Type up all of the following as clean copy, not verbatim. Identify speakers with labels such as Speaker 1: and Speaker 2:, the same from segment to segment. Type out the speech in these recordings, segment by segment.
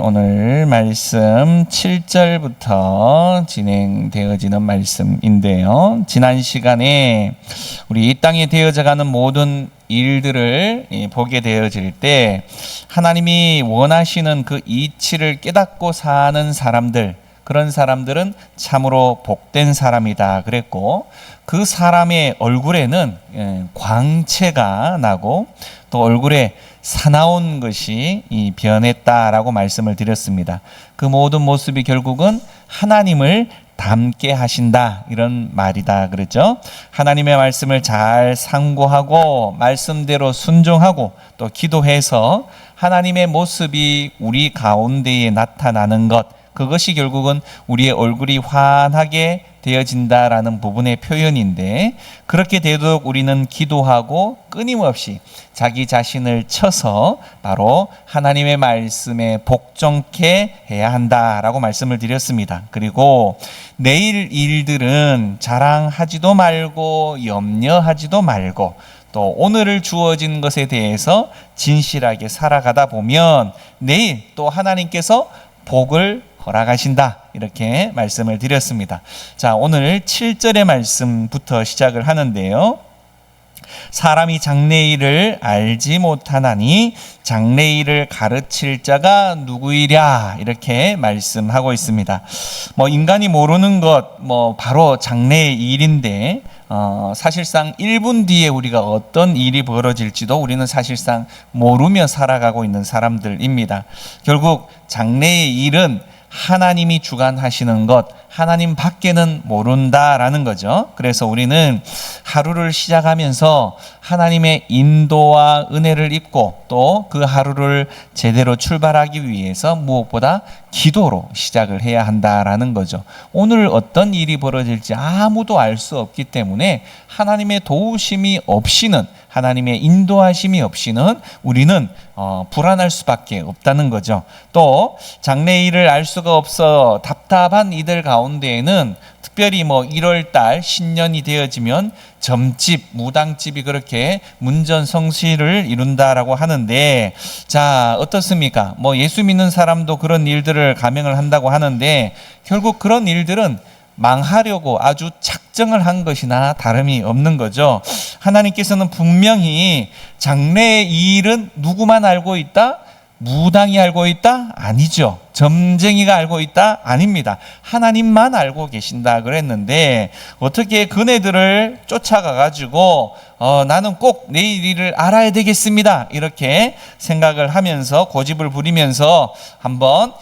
Speaker 1: 오늘 말씀 7절부터 진행되어지는 말씀인데요. 지난 시간에 우리 이 땅에 되어져가는 모든 일들을 보게 되어질 때 하나님이 원하시는 그 이치를 깨닫고 사는 사람들, 그런 사람들은 참으로 복된 사람이다 그랬고, 그 사람의 얼굴에는 광채가 나고 또 얼굴에 사나운 것이 변했다라고 말씀을 드렸습니다. 그 모든 모습이 결국은 하나님을 닮게 하신다, 이런 말이다 그랬죠. 하나님의 말씀을 잘 상고하고 말씀대로 순종하고 또 기도해서 하나님의 모습이 우리 가운데에 나타나는 것, 그것이 결국은 우리의 얼굴이 환하게 되어진다라는 부분의 표현인데, 그렇게 되도록 우리는 기도하고 끊임없이 자기 자신을 쳐서 바로 하나님의 말씀에 복종케 해야 한다라고 말씀을 드렸습니다. 그리고 내일 일들은 자랑하지도 말고 염려하지도 말고 또 오늘을 주어진 것에 대해서 진실하게 살아가다 보면 내일 또 하나님께서 복을 허락하신다, 이렇게 말씀을 드렸습니다. 자, 오늘 7절의 말씀부터 시작을 하는데요. 사람이 장래일을 알지 못하나니 장래일을 가르칠 자가 누구이랴, 이렇게 말씀하고 있습니다. 인간이 모르는 것 바로 장래의 일인데 사실상 1분 뒤에 우리가 어떤 일이 벌어질지도 우리는 사실상 모르며 살아가고 있는 사람들입니다. 결국 장래의 일은 하나님이 주관하시는 것, 하나님 밖에는 모른다라는 거죠. 그래서 우리는 하루를 시작하면서 하나님의 인도와 은혜를 입고 또 그 하루를 제대로 출발하기 위해서 무엇보다 기도로 시작을 해야 한다라는 거죠. 오늘 어떤 일이 벌어질지 아무도 알 수 없기 때문에 하나님의 도우심이 없이는, 하나님의 인도하심이 없이는 우리는 불안할 수밖에 없다는 거죠. 또 장래일을 알 수가 없어 답답한 이들 가운데에는 특별히 1월달 신년이 되어지면 점집, 무당집이 그렇게 문전성시를 이룬다라고 하는데, 자, 어떻습니까? 예수 믿는 사람도 그런 일들을 감행을 한다고 하는데 결국 그런 일들은 망하려고 아주 작정을 한 것이나 다름이 없는 거죠. 하나님께서는 분명히 장래의 이 일은 누구만 알고 있다? 무당이 알고 있다? 아니죠. 점쟁이가 알고 있다? 아닙니다. 하나님만 알고 계신다 그랬는데 어떻게 그네들을 쫓아가 가지고 나는 꼭 내일 일을 알아야 되겠습니다, 이렇게 생각을 하면서 고집을 부리면서 한번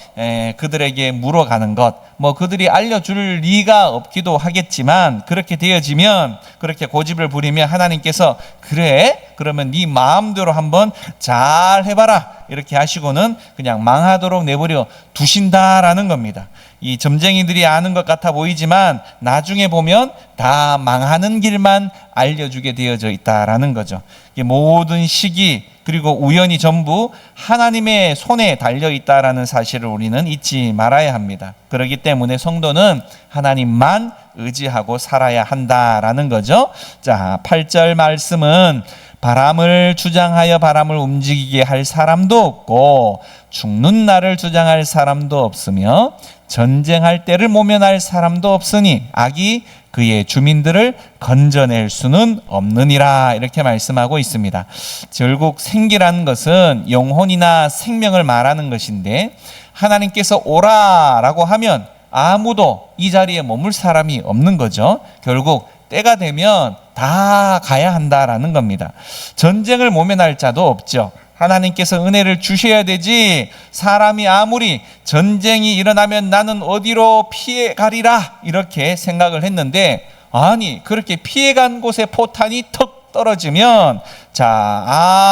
Speaker 1: 그들에게 물어가는 것, 그들이 알려줄 리가 없기도 하겠지만 그렇게 되어지면, 그렇게 고집을 부리면 하나님께서 그래? 그러면 네 마음대로 한번 잘 해봐라, 이렇게 하시고는 그냥 망하도록 내버려 두신다라는 겁니다. 이 점쟁이들이 아는 것 같아 보이지만 나중에 보면 다 망하는 길만 알려주게 되어져 있다라는 거죠. 모든 시기 그리고 우연이 전부 하나님의 손에 달려 있다라는 사실을 우리는 잊지 말아야 합니다. 그렇기 때문에 성도는 하나님만 의지하고 살아야 한다라는 거죠. 자, 8절 말씀은 바람을 주장하여 바람을 움직이게 할 사람도 없고 죽는 날을 주장할 사람도 없으며 전쟁할 때를 모면할 사람도 없으니 악이 그의 주민들을 건져낼 수는 없느니라, 이렇게 말씀하고 있습니다. 결국 생기라는 것은 영혼이나 생명을 말하는 것인데 하나님께서 오라라고 하면 아무도 이 자리에 머물 사람이 없는 거죠. 결국 때가 되면 다 가야 한다라는 겁니다. 전쟁을 모면할 자도 없죠. 하나님께서 은혜를 주셔야 되지, 사람이 아무리 전쟁이 일어나면 나는 어디로 피해 가리라 이렇게 생각을 했는데, 아니 그렇게 피해간 곳에 포탄이 턱 떨어지면 자,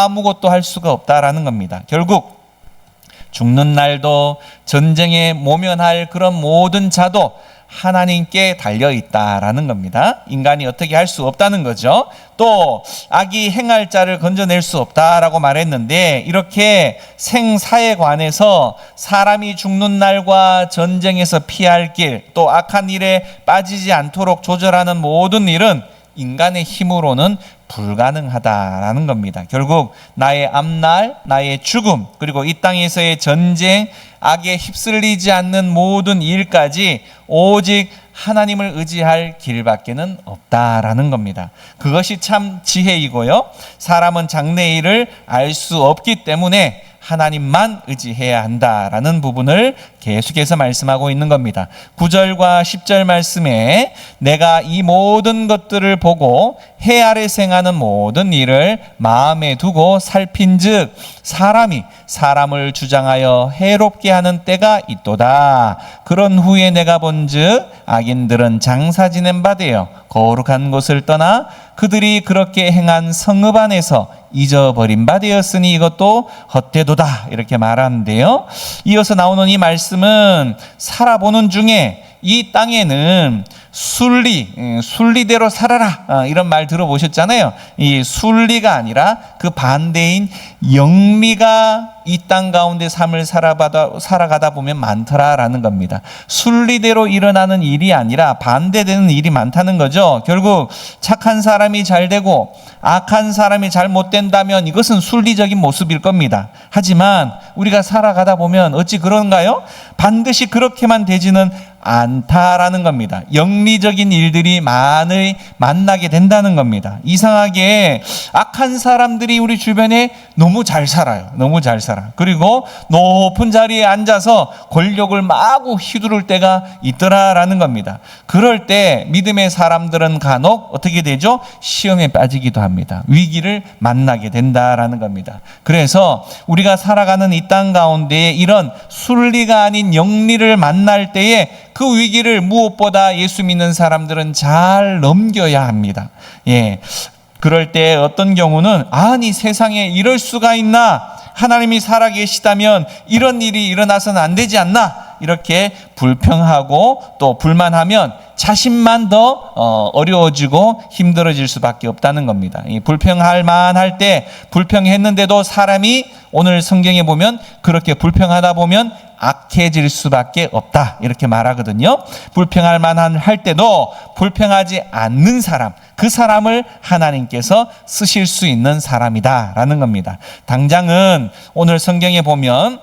Speaker 1: 아무것도 할 수가 없다라는 겁니다. 결국 죽는 날도 전쟁에 모면할 그런 모든 자도 하나님께 달려있다라는 겁니다. 인간이 어떻게 할 수 없다는 거죠. 또 악이 행할 자를 건져낼 수 없다라고 말했는데, 이렇게 생사에 관해서 사람이 죽는 날과 전쟁에서 피할 길, 또 악한 일에 빠지지 않도록 조절하는 모든 일은 인간의 힘으로는 불가능하다라는 겁니다. 결국 나의 앞날, 나의 죽음, 그리고 이 땅에서의 전쟁, 악에 휩쓸리지 않는 모든 일까지 오직 하나님을 의지할 길밖에는 없다라는 겁니다. 그것이 참 지혜이고요. 사람은 장래일을 알 수 없기 때문에 하나님만 의지해야 한다라는 부분을 계속해서 말씀하고 있는 겁니다. 9절과 10절 말씀에 내가 이 모든 것들을 보고 해 아래 생하는 모든 일을 마음에 두고 살핀즉 사람이 사람을 주장하여 해롭게 하는 때가 있도다. 그런 후에 내가 본즉 악인들은 장사 지낸 바 되어 거룩한 곳을 떠나 그들이 그렇게 행한 성읍 안에서 잊어버린 바 되었으니 이것도 헛되도다 이렇게 말하는데요. 이어서 나오는 이 말씀은 살아보는 중에 이 땅에는 순리대로 살아라 이런 말 들어보셨잖아요. 이 순리가 아니라 그 반대인 영리가 이 땅 가운데 삶을 살아가다 보면 많더라라는 겁니다. 순리대로 일어나는 일이 아니라 반대되는 일이 많다는 거죠. 결국 착한 사람이 잘 되고 악한 사람이 잘 못 된다면 이것은 순리적인 모습일 겁니다. 하지만 우리가 살아가다 보면 어찌 그런가요? 반드시 그렇게만 되지는 않다라는 겁니다. 영리적인 일들이 많이 만나게 된다는 겁니다. 이상하게 악한 사람들이 우리 주변에 너무 잘 살아요. 너무 잘 살아. 그리고 높은 자리에 앉아서 권력을 마구 휘두를 때가 있더라라는 겁니다. 그럴 때 믿음의 사람들은 간혹 어떻게 되죠? 시험에 빠지기도 합니다. 위기를 만나게 된다라는 겁니다. 그래서 우리가 살아가는 이 땅 가운데 이런 순리가 아닌 영리를 만날 때에 그 위기를 무엇보다 예수 믿는 사람들은 잘 넘겨야 합니다. 예. 그럴 때 어떤 경우는 아니 세상에 이럴 수가 있나? 하나님이 살아계시다면 이런 일이 일어나서는 안 되지 않나? 이렇게 불평하고 또 불만하면 자신만 더 어려워지고 힘들어질 수밖에 없다는 겁니다. 이 불평할 만할 때 불평했는데도 사람이 오늘 성경에 보면 그렇게 불평하다 보면 악해질 수밖에 없다 이렇게 말하거든요. 불평할 만한 할 때도 불평하지 않는 사람, 그 사람을 하나님께서 쓰실 수 있는 사람이다라는 겁니다. 당장은 오늘 성경에 보면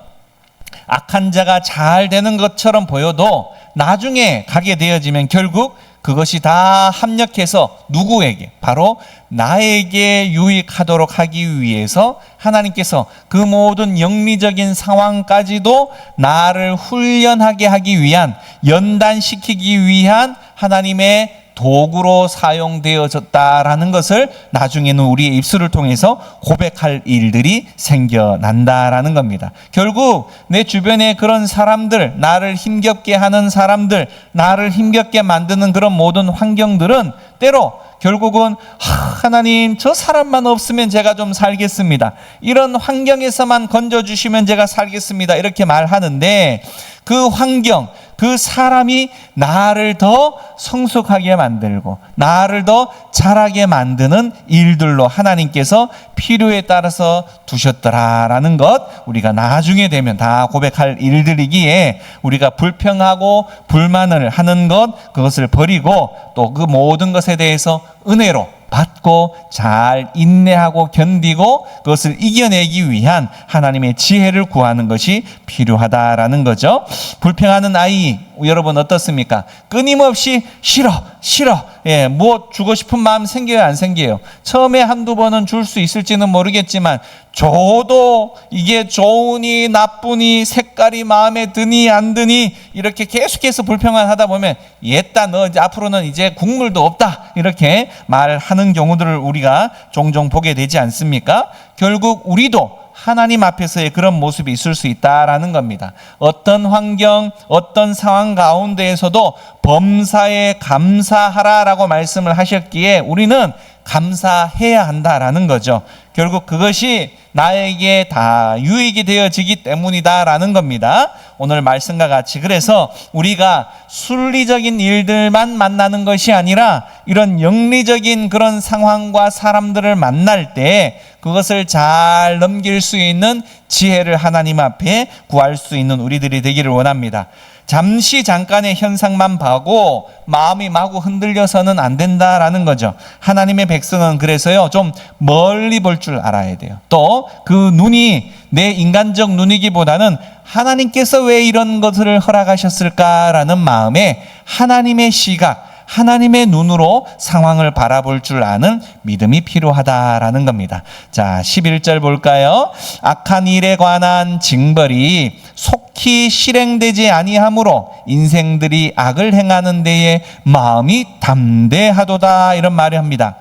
Speaker 1: 악한 자가 잘 되는 것처럼 보여도 나중에 가게 되어지면 결국 그것이 다 합력해서 누구에게? 바로 나에게 유익하도록 하기 위해서 하나님께서 그 모든 영리적인 상황까지도 나를 훈련하게 하기 위한, 연단시키기 위한 하나님의 도구로 사용되어졌다라는 것을 나중에는 우리의 입술을 통해서 고백할 일들이 생겨난다라는 겁니다. 결국 내 주변에 그런 사람들, 나를 힘겹게 하는 사람들, 나를 힘겹게 만드는 그런 모든 환경들은 때로 결국은 하나님 저 사람만 없으면 제가 좀 살겠습니다. 이런 환경에서만 건져주시면 제가 살겠습니다. 이렇게 말하는데 그 환경, 그 사람이 나를 더 성숙하게 만들고 나를 더 잘하게 만드는 일들로 하나님께서 필요에 따라서 두셨더라라는 것, 우리가 나중에 되면 다 고백할 일들이기에 우리가 불평하고 불만을 하는 것, 그것을 버리고 또 그 모든 것에 대해서 은혜로 받고 잘 인내하고 견디고 그것을 이겨내기 위한 하나님의 지혜를 구하는 것이 필요하다라는 거죠. 불평하는 아이 여러분 어떻습니까? 끊임없이 싫어 뭐 주고 싶은 마음 생겨요 안 생겨요? 처음에 한두 번은 줄 수 있을지는 모르겠지만 줘도 이게 좋으니 나쁘니 색깔이 마음에 드니 안 드니 이렇게 계속해서 불평만 하다 보면 얘따 너 이제 앞으로는 이제 국물도 없다 이렇게 말하는 경우들을 우리가 종종 보게 되지 않습니까? 결국 우리도 하나님 앞에서의 그런 모습이 있을 수 있다라는 겁니다. 어떤 환경, 어떤 상황 가운데에서도 범사에 감사하라라고 말씀을 하셨기에 우리는 감사해야 한다라는 거죠. 결국 그것이 나에게 다 유익이 되어지기 때문이다라는 겁니다. 오늘 말씀과 같이 그래서 우리가 순리적인 일들만 만나는 것이 아니라 이런 영리적인 그런 상황과 사람들을 만날 때 그것을 잘 넘길 수 있는 지혜를 하나님 앞에 구할 수 있는 우리들이 되기를 원합니다. 잠시 잠깐의 현상만 보고 마음이 마구 흔들려서는 안 된다라는 거죠. 하나님의 백성은 그래서요, 좀 멀리 볼 줄 알아야 돼요. 또 그 눈이 내 인간적 눈이기보다는 하나님께서 왜 이런 것을 허락하셨을까라는 마음에 하나님의 시각, 하나님의 눈으로 상황을 바라볼 줄 아는 믿음이 필요하다라는 겁니다. 자, 11절 볼까요? 악한 일에 관한 징벌이 속히 실행되지 아니하므로 인생들이 악을 행하는 데에 마음이 담대하도다, 이런 말을 합니다.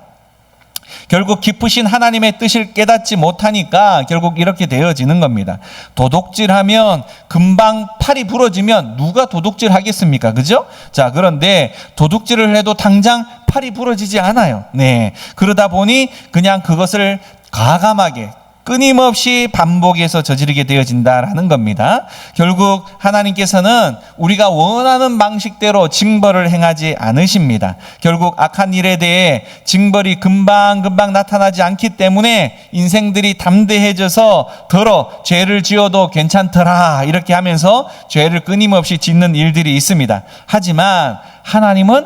Speaker 1: 결국 깊으신 하나님의 뜻을 깨닫지 못하니까 결국 이렇게 되어지는 겁니다. 도둑질하면 금방 팔이 부러지면 누가 도둑질 하겠습니까? 그죠? 자, 그런데 도둑질을 해도 당장 팔이 부러지지 않아요. 네. 그러다 보니 그냥 그것을 과감하게 끊임없이 반복해서 저지르게 되어진다라는 겁니다. 결국 하나님께서는 우리가 원하는 방식대로 징벌을 행하지 않으십니다. 결국 악한 일에 대해 징벌이 금방금방 나타나지 않기 때문에 인생들이 담대해져서 죄를 지어도 괜찮더라 이렇게 하면서 죄를 끊임없이 짓는 일들이 있습니다. 하지만 하나님은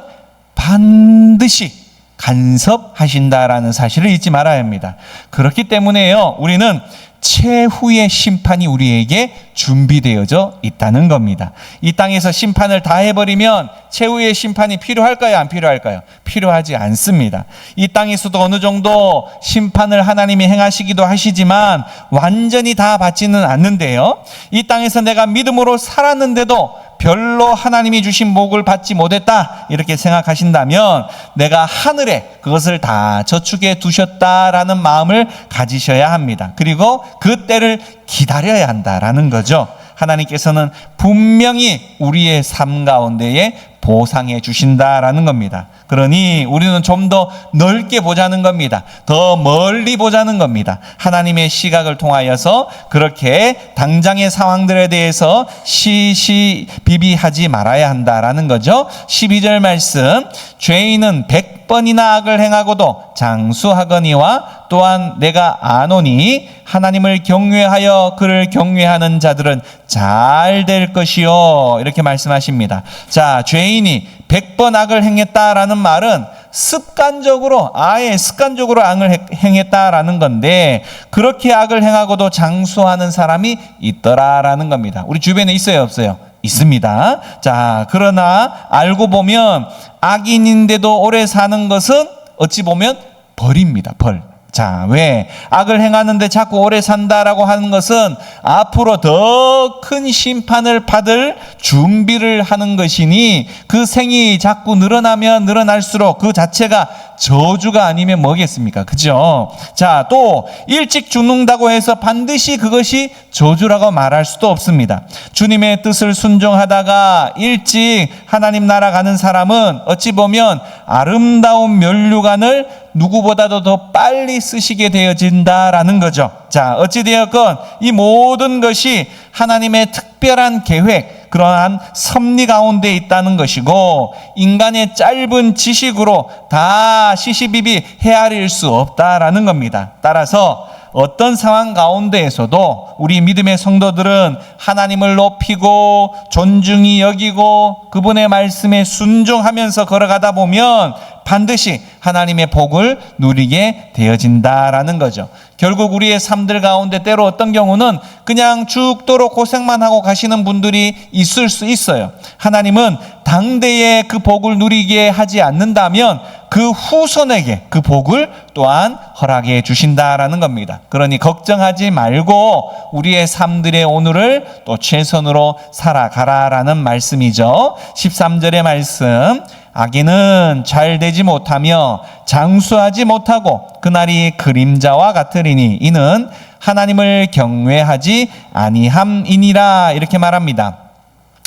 Speaker 1: 반드시 간섭하신다라는 사실을 잊지 말아야 합니다. 그렇기 때문에요, 우리는 최후의 심판이 우리에게 준비되어져 있다는 겁니다. 이 땅에서 심판을 다 해버리면 최후의 심판이 필요할까요? 안 필요할까요? 필요하지 않습니다. 이 땅에서도 어느 정도 심판을 하나님이 행하시기도 하시지만 완전히 다 받지는 않는데요, 이 땅에서 내가 믿음으로 살았는데도 별로 하나님이 주신 복을 받지 못했다 이렇게 생각하신다면 내가 하늘에 그것을 다 저축해 두셨다라는 마음을 가지셔야 합니다. 그리고 그 때를 기다려야 한다라는 거죠. 하나님께서는 분명히 우리의 삶 가운데에 보상해 주신다라는 겁니다. 그러니 우리는 좀 더 넓게 보자는 겁니다. 더 멀리 보자는 겁니다. 하나님의 시각을 통하여서 그렇게 당장의 상황들에 대해서 시시비비하지 말아야 한다라는 거죠. 12절 말씀, 죄인은 100번이나 악을 행하고도 장수하거니와 또한 내가 아노니 하나님을 경외하여 그를 경외하는 자들은 잘 될 것이요, 이렇게 말씀하십니다. 자, 죄인이 100번 악을 행했다라는 말은 습관적으로 악을 행했다라는 건데, 그렇게 악을 행하고도 장수하는 사람이 있더라라는 겁니다. 우리 주변에 있어요, 없어요? 있습니다. 자, 그러나 알고 보면 악인인데도 오래 사는 것은 어찌 보면 벌입니다. 벌. 자, 왜? 악을 행하는데 자꾸 오래 산다라고 하는 것은 앞으로 더 큰 심판을 받을 준비를 하는 것이니 그 생이 자꾸 늘어나면 늘어날수록 그 자체가 저주가 아니면 뭐겠습니까? 그죠? 자, 또 일찍 죽는다고 해서 반드시 그것이 저주라고 말할 수도 없습니다. 주님의 뜻을 순종하다가 일찍 하나님 나라 가는 사람은 어찌 보면 아름다운 면류관을 누구보다도 더 빨리 쓰시게 되어진다라는 거죠. 자, 어찌되었건 이 모든 것이 하나님의 특별한 계획, 그러한 섭리 가운데 있다는 것이고, 인간의 짧은 지식으로 다 시시비비 헤아릴 수 없다라는 겁니다. 따라서 어떤 상황 가운데에서도 우리 믿음의 성도들은 하나님을 높이고 존중히 여기고 그분의 말씀에 순종하면서 걸어가다 보면 반드시 하나님의 복을 누리게 되어진다라는 거죠. 결국 우리의 삶들 가운데 때로 어떤 경우는 그냥 죽도록 고생만 하고 가시는 분들이 있을 수 있어요. 하나님은 당대에 그 복을 누리게 하지 않는다면 그 후손에게 그 복을 또한 허락해 주신다라는 겁니다. 그러니 걱정하지 말고 우리의 삶들의 오늘을 또 최선으로 살아가라라는 말씀이죠. 13절의 말씀, 악인은 잘 되지 못하며 장수하지 못하고 그날이 그림자와 같으리니 이는 하나님을 경외하지 아니함이니라, 이렇게 말합니다.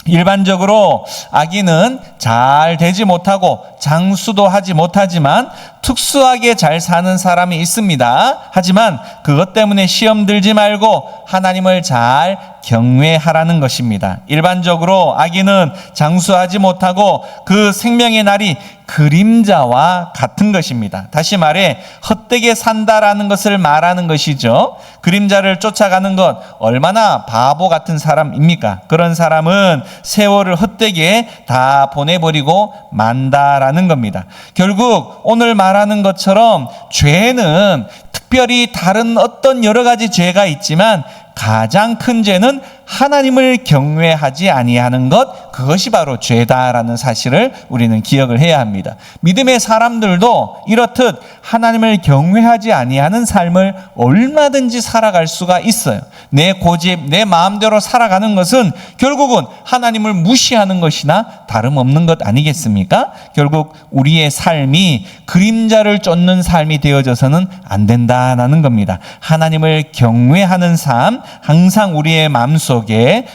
Speaker 1: 일반적으로 아기는 잘 되지 못하고 장수도 하지 못하지만 특수하게 잘 사는 사람이 있습니다. 하지만 그것 때문에 시험 들지 말고 하나님을 잘 경외하라는 것입니다. 일반적으로 아기는 장수하지 못하고 그 생명의 날이 그림자와 같은 것입니다. 다시 말해 헛되게 산다라는 것을 말하는 것이죠. 그림자를 쫓아가는 것 얼마나 바보 같은 사람입니까? 그런 사람은 세월을 헛되게 다 보내버리고 만다라는 겁니다. 결국 오늘 말하는 것처럼 죄는 특별히 다른 어떤 여러 가지 죄가 있지만 가장 큰 죄는 하나님을 경외하지 아니하는 것, 그것이 바로 죄다라는 사실을 우리는 기억을 해야 합니다. 믿음의 사람들도 이렇듯 하나님을 경외하지 아니하는 삶을 얼마든지 살아갈 수가 있어요. 내 고집, 내 마음대로 살아가는 것은 결국은 하나님을 무시하는 것이나 다름없는 것 아니겠습니까? 결국 우리의 삶이 그림자를 쫓는 삶이 되어져서는 안 된다는 겁니다. 하나님을 경외하는 삶, 항상 우리의 마음속에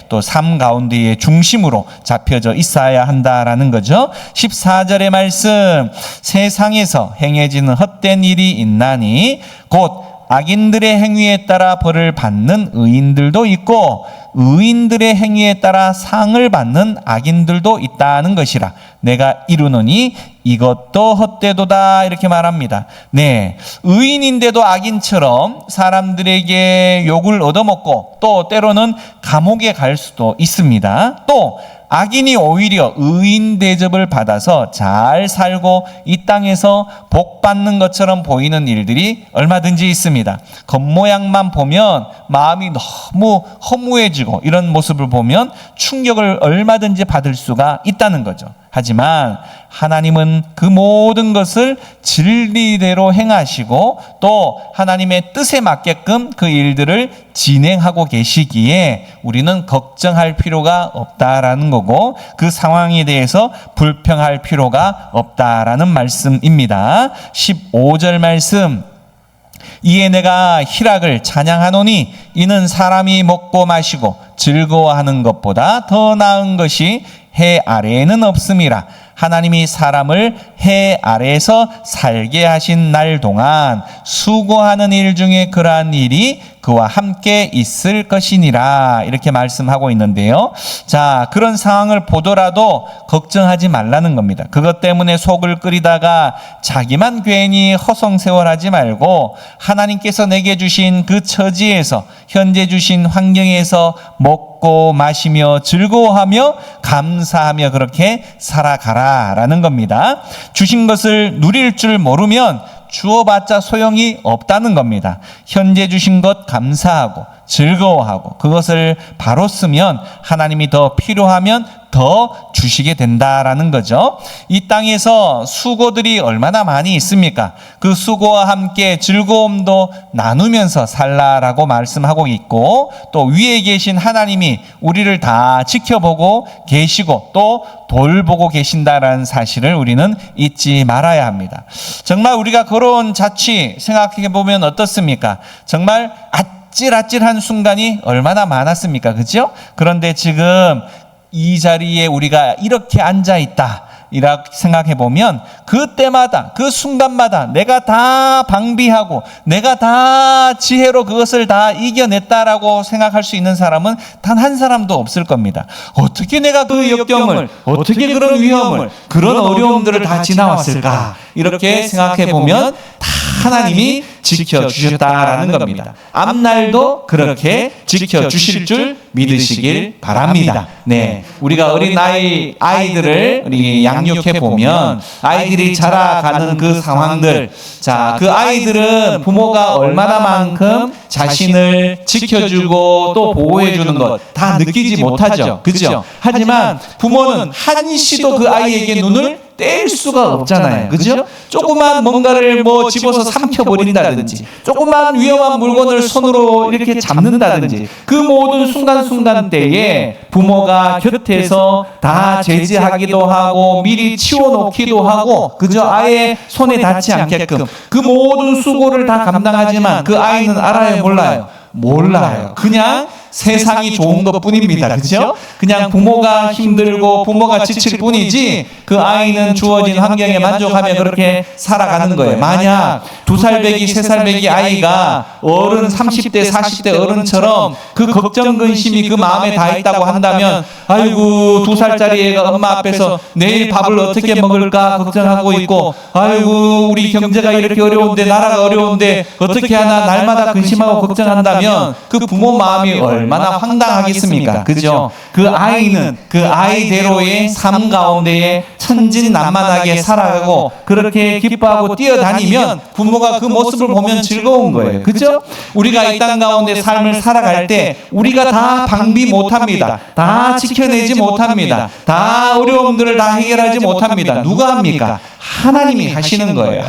Speaker 1: 또 삶 가운데의 중심으로 잡혀져 있어야 한다라는 거죠. 14절의 말씀, 세상에서 행해지는 헛된 일이 있나니 곧 악인들의 행위에 따라 벌을 받는 의인들도 있고 의인들의 행위에 따라 상을 받는 악인들도 있다는 것이라 내가 이루노니 이것도 헛되도다, 이렇게 말합니다. 네, 의인인데도 악인처럼 사람들에게 욕을 얻어먹고 또 때로는 감옥에 갈 수도 있습니다. 또 악인이 오히려 의인 대접을 받아서 잘 살고 이 땅에서 복 받는 것처럼 보이는 일들이 얼마든지 있습니다. 겉모양만 보면 마음이 너무 허무해지고 이런 모습을 보면 충격을 얼마든지 받을 수가 있다는 거죠. 하지만 하나님은 그 모든 것을 진리대로 행하시고 또 하나님의 뜻에 맞게끔 그 일들을 진행하고 계시기에 우리는 걱정할 필요가 없다라는 거고 그 상황에 대해서 불평할 필요가 없다라는 말씀입니다. 15절 말씀, 이에 내가 희락을 찬양하노니 이는 사람이 먹고 마시고 즐거워하는 것보다 더 나은 것이 해 아래에는 없음이라. 하나님이 사람을 해 아래에서 살게 하신 날 동안 수고하는 일 중에 그러한 일이 그와 함께 있을 것이니라, 이렇게 말씀하고 있는데요. 자, 그런 상황을 보더라도 걱정하지 말라는 겁니다. 그것 때문에 속을 끓이다가 자기만 괜히 허송세월하지 말고 하나님께서 내게 주신 그 처지에서, 현재 주신 환경에서 먹고 마시며 즐거워하며 감사하며 그렇게 살아가라라는 겁니다. 주신 것을 누릴 줄 모르면 주어봤자 소용이 없다는 겁니다. 현재 주신 것 감사하고 즐거워하고 그것을 바로 쓰면 하나님이 더 필요하면 더 주시게 된다라는 거죠. 이 땅에서 수고들이 얼마나 많이 있습니까? 그 수고와 함께 즐거움도 나누면서 살라라고 말씀하고 있고 또 위에 계신 하나님이 우리를 다 지켜보고 계시고 또 돌보고 계신다라는 사실을 우리는 잊지 말아야 합니다. 정말 우리가 걸어온 자취 생각해 보면 어떻습니까? 정말 아찔아찔한 순간이 얼마나 많았습니까? 그죠? 그런데 지금 이 자리에 우리가 이렇게 앉아 있다 이렇게 생각해 보면 그때마다 그 순간마다 내가 다 방비하고 내가 다 지혜로 그것을 다 이겨냈다라고 생각할 수 있는 사람은 단 한 사람도 없을 겁니다. 어떻게 내가 그 역경을, 어떻게 그런 위험을, 그런 어려움들을 다 지나왔을까, 이렇게 생각해 보면 다 하나님이 지켜주셨다라는 겁니다. 앞날도 그렇게 지켜주실 줄 믿으시길 바랍니다. 네, 우리가 어린 아이들을 우리 양육해 보면 아이들이 자라가는 그 상황들, 자, 그 아이들은 부모가 얼마나만큼 자신을 지켜주고 또 보호해주는 것 다 느끼지 못하죠. 그죠? 하지만 부모는 한시도 그 아이에게 눈을 뗄 수가 없잖아요. 그죠? 조그만 뭔가를 집어서 삼켜버린다든지, 조그만 위험한 물건을 손으로 이렇게 잡는다든지, 그 모든 순간순간 때에 부모가 곁에서 다 제지하기도 하고 미리 치워놓기도 하고, 그죠? 아예 손에 닿지 않게끔 그 모든 수고를 다 감당하지만 그 아이는 알아요, 몰라요? 몰라요. 그냥 세상이 좋은 것뿐입니다. 그렇죠? 그냥 부모가 힘들고 부모가 지칠 뿐이지 그 아이는 주어진 환경에 만족하며 그렇게 살아가는 거예요. 만약 2살 배기, 3살 배기 아이가 어른 30대, 40대 어른처럼 그 걱정, 근심이 그 마음에 다 있다고 한다면 아이고 2살짜리 애가 엄마 앞에서 내일 밥을 어떻게 먹을까 걱정하고 있고 아이고 우리 경제가 이렇게 어려운데 나라가 어려운데 어떻게 하나 날마다 근심하고 걱정한다면 그 부모 마음이 얼마나 황당하겠습니까? 그죠? 그 아이는 그 아이대로의 삶 가운데에 천진난만하게 살아가고 그렇게 기뻐하고 뛰어다니면 부모가 그 모습을 보면 즐거운 거예요. 그죠? 우리가 이 땅 가운데 삶을 살아갈 때 우리가 다 방비 못합니다. 다 지켜내지 못합니다. 다 어려움들을 다 해결하지 못합니다. 누가 합니까? 하나님이 하시는 거예요.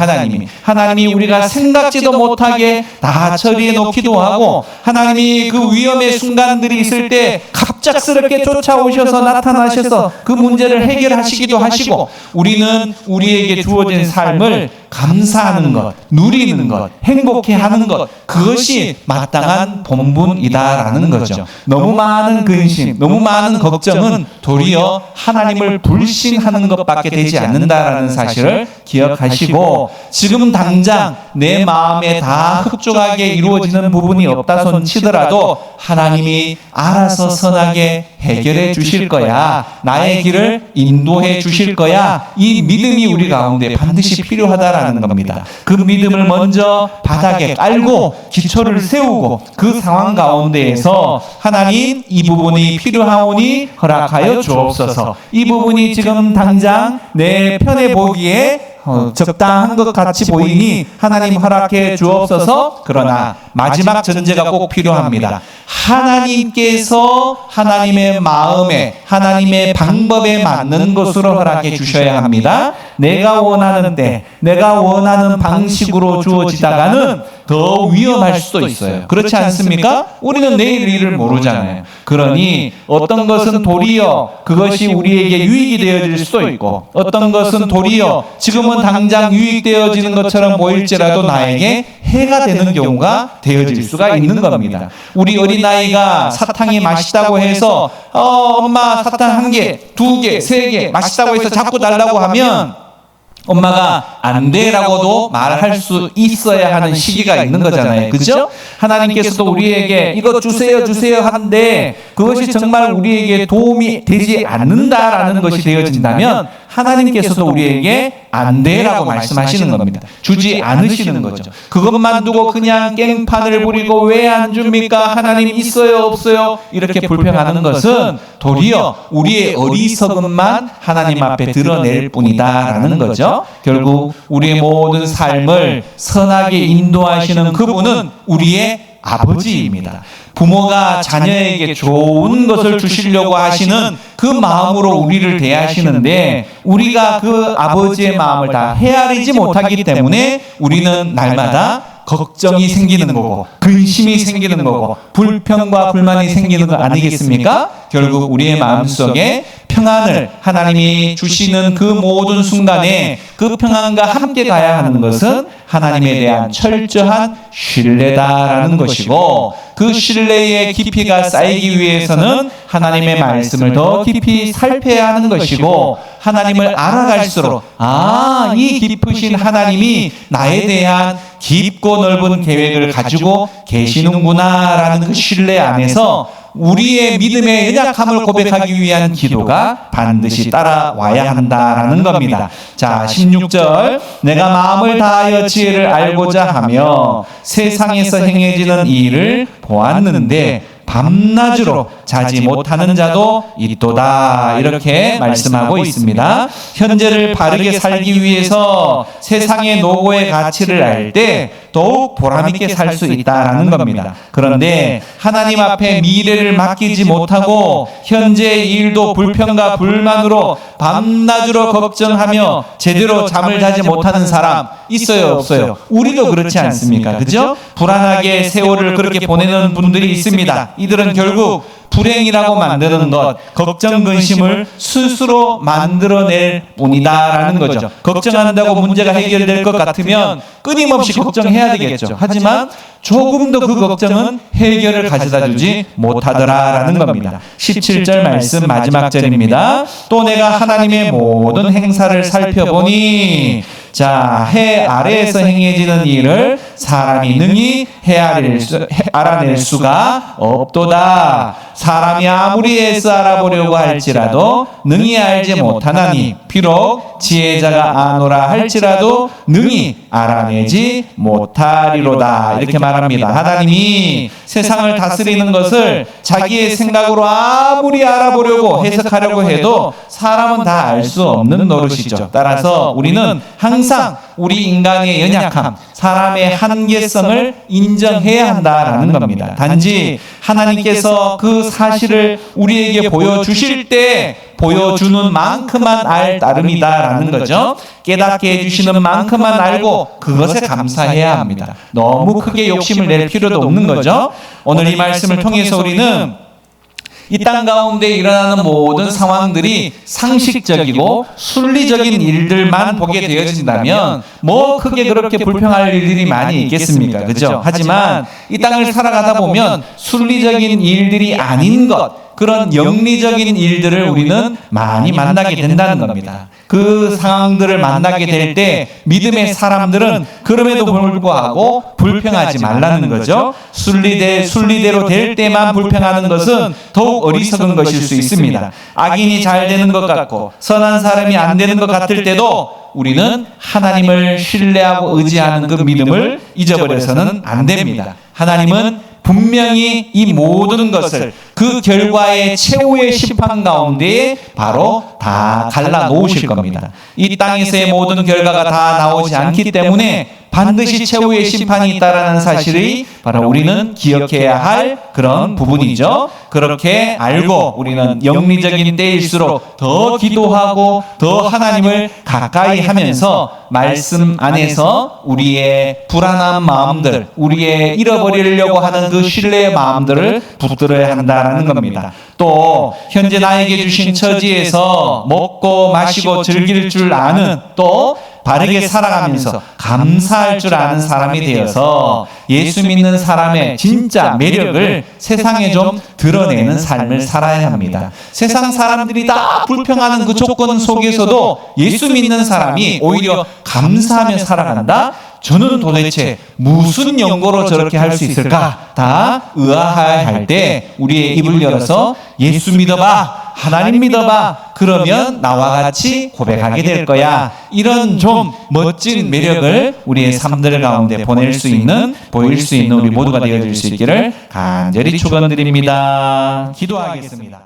Speaker 1: 하나님이 우리가 생각지도 못하게 다 처리해 놓기도 하고 하나님이 그 위험의 순간들이 있을 때 갑작스럽게 쫓아오셔서 나타나셔서 그 문제를 해결하시기도 하시고 우리는 우리에게 주어진 삶을 감사하는 것, 누리는 것, 행복해하는 것 그것이 마땅한 본분이다라는 거죠. 너무 많은 근심, 너무 많은 걱정은 도리어 하나님을 불신하는 것밖에 되지 않는다라는 사실을 기억하시고 지금 당장 내 마음에 다 흡족하게 이루어지는 부분이 없다 손 치더라도 하나님이 알아서 선하게 해결해 주실 거야. 나의 길을 인도해 주실 거야. 이 믿음이 우리 가운데 반드시 필요하다라는 겁니다. 그 믿음을 먼저 바닥에 깔고 기초를 세우고 그 상황 가운데에서 하나님 이 부분이 필요하오니 허락하여 주옵소서. 이 부분이 지금 당장 내 편해 보기에 적당한 것 같이 보이니 하나님 허락해 주옵소서. 그러나 마지막 전제가 꼭 필요합니다. 하나님께서 하나님의 마음에 하나님의 방법에 맞는 것으로 허락해 주셔야 합니다. 내가 원하는 때 내가 원하는 방식으로 주어지다가는 더 위험할 수도 있어요. 그렇지 않습니까? 우리는 내일 일을 모르잖아요. 그러니 어떤 것은 도리어 그것이 우리에게 유익이 되어질 수도 있고 어떤 것은 도리어 지금은 당장 유익되어지는 것처럼 보일지라도 나에게 해가 되는 경우가 되어질 수가 있는 겁니다. 우리 어린아이가 사탕이 맛있다고 해서 엄마 사탕 1개, 2개, 3개 맛있다고 해서 자꾸 달라고 하면 엄마가 안 돼라고도 말할 수 있어야 하는 시기가 있는 거잖아요. 그죠? 하나님께서도 우리에게 이것 주세요 하는데 그것이 정말 우리에게 도움이 되지 않는다라는 것이 되어진다면 하나님께서도 우리에게 안 돼라고 말씀하시는 겁니다. 주지 않으시는 거죠. 그것만 두고 그냥 깽판을 부리고 왜 안 줍니까? 하나님 있어요 없어요? 이렇게 불평하는 것은 도리어 우리의 어리석음만 하나님 앞에 드러낼 뿐이다라는 거죠. 결국 우리의 모든 삶을 선하게 인도하시는 그분은 우리의 아버지입니다. 부모가 자녀에게 좋은 것을 주시려고 하시는 그 마음으로 우리를 대하시는데 우리가 그 아버지의 마음을 다 헤아리지 못하기 때문에 우리는 날마다 걱정이 생기는 거고 근심이 생기는 거고 불평과 불만이 생기는 거 아니겠습니까? 결국 우리의 마음속에 평안을 하나님이 주시는 그 모든 순간에 그 평안과 함께 가야 하는 것은 하나님에 대한 철저한 신뢰다라는 것이고 그 신뢰의 깊이가 쌓이기 위해서는 하나님의 말씀을 더 깊이 살펴야 하는 것이고 하나님을 알아갈수록 이 깊으신 하나님이 나에 대한 깊고 넓은 계획을 가지고 계시는구나라는 그 신뢰 안에서 우리의 믿음의 연약함을 고백하기 위한 기도가 반드시 따라와야 한다라는 겁니다. 자, 16절 내가 마음을 다하여 지혜를 알고자 하며 세상에서 행해지는 일을 보았는데 밤낮으로 자지 못하는 자도 있도다 이렇게 말씀하고 있습니다. 현재를 바르게 살기 위해서 세상의 노고의 가치를 알 때 더욱 보람있게 살 수 있다라는 겁니다. 그런데 하나님 앞에 미래를 맡기지 못하고 현재의 일도 불평과 불만으로 밤낮으로 걱정하며 제대로 잠을 자지 못하는 사람 있어요 없어요? 우리도 그렇지 않습니까? 그죠? 불안하게 세월을 그렇게 보내는 분들이 있습니다. 이들은 결국
Speaker 2: 불행이라고 만드는 것, 걱정, 근심을 스스로 만들어낼 뿐이다라는 거죠. 걱정한다고 문제가 해결될 것 같으면 끊임없이 걱정해야 되겠죠. 하지만 조금도 그 걱정은 해결을 가져다 주지 못하더라라는 겁니다. 17절 말씀 마지막 절입니다. 또 내가 하나님의 모든 행사를 살펴보니 자, 해 아래에서 행해지는 일을 사람이 능히 알아낼 수가 없도다. 사람이 아무리 애써 알아보려고 할지라도 능히 알지 못하나니 비록 지혜자가 아노라 할지라도 능히 알아내지 못하리로다. 이렇게 말합니다. 하나님이 세상을 다스리는 것을 자기의 생각으로 아무리 알아보려고 해석하려고 해도 사람은 다 알 수 없는 노릇이죠. 따라서 우리는 항상 우리 인간의 연약함, 사람의 한계성을 인정해야 한다라는 겁니다. 단지 하나님께서 그 사실을 우리에게 보여주실 때 보여주는 만큼만 알 따름이다라는 거죠. 깨닫게 해주시는 만큼만 알고 그것에 감사해야 합니다. 너무 크게 욕심을 낼 필요도 없는 거죠. 오늘 이 말씀을 통해서 우리는 이 땅 가운데 일어나는 모든 상황들이 상식적이고 순리적인 일들만 보게 되어진다면 뭐 크게 그렇게 불평할 일들이 많이 있겠습니까? 그죠? 하지만 이 땅을 살아가다 보면 순리적인 일들이 아닌 것, 그런 영리적인 일들을 우리는 많이 만나게 된다는 겁니다. 그 상황들을 만나게 될 때 믿음의 사람들은 그럼에도 불구하고 불평하지 말라는 거죠. 순리대로 될 때만 불평하는 것은 더욱 어리석은 것일 수 있습니다. 악인이 잘 되는 것 같고 선한 사람이 안 되는 것 같을 때도 우리는 하나님을 신뢰하고 의지하는 그 믿음을 잊어버려서는 안 됩니다. 하나님은 분명히 이 모든 것을 그 결과의 최후의 심판 가운데 바로 다 갈라놓으실 겁니다. 이 땅에서의 모든 결과가 다 나오지 않기 때문에 반드시 최후의 심판이 있다라는 사실이 바로 우리는 기억해야 할 그런 부분이죠. 그렇게 알고 우리는 영리적인 때일수록 더 기도하고 더 하나님을 가까이 하면서 말씀 안에서 우리의 불안한 마음들, 우리의 잃어버리려고 하는 그 신뢰의 마음들을 붙들어야 한다는 겁니다. 또 현재 나에게 주신 처지에서 먹고 마시고 즐길 줄 아는, 또 바르게 살아가면서 감사할 줄 아는 사람이 되어서 예수 믿는 사람의 진짜 매력을 세상에 좀 드러내는 삶을 살아야 합니다. 세상 사람들이 다 불평하는 그 조건 속에서도 예수 믿는 사람이 오히려 감사하며 살아간다? 저는 도대체 무슨 연고로 저렇게 할 수 있을까? 다 의아할 때 우리의 입을 열어서 예수 믿어봐, 하나님 믿어봐, 그러면 나와 같이 고백하게 될 거야. 이런 좀 멋진 매력을 우리의 삶들 가운데 보일 수 있는 우리 모두가 되어줄 수 있기를 간절히 축원드립니다. 기도하겠습니다.